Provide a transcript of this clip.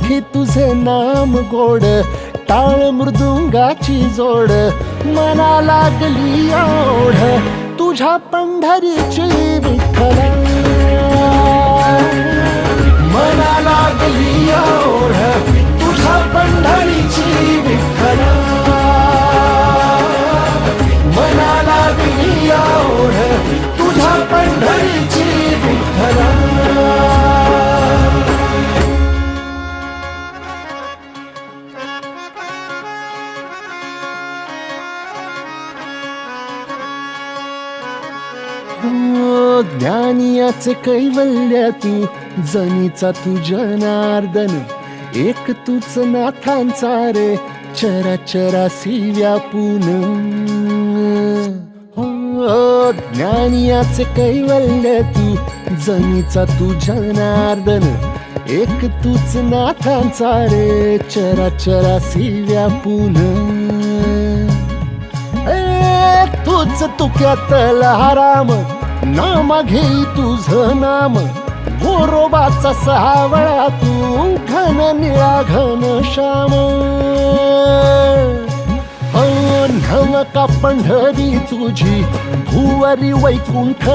ओळखी तुझे नाम गोड, टाळ मृदुंगाची जोड, मना लागली ओढ तुझ्या पंढरीची विठ्ठला. मना लागली ओढ तुझ्या पंढरीची विठ्ठला. मना लागली ओढ तुझ्या पंढरीची विठ्ठला. ज्ञानियाचे कैवल्य तू, जनीचा तू जनार्दन, एक तूच नाथांचा रे चराचरासी व्यापून. हो ज्ञानियाचे कैवल्य तू, जनीचा तू जनार्दन, एक तूच नाथांचा रे चराचरासी व्यापून. तूच तुक्यातला राम, नाम घेई तुझं नाम, गोरोबाचा सहावळा तू, घन निळा घन श्याम. हो नवका पंढरी तुझी, भुवरी वैकुंठ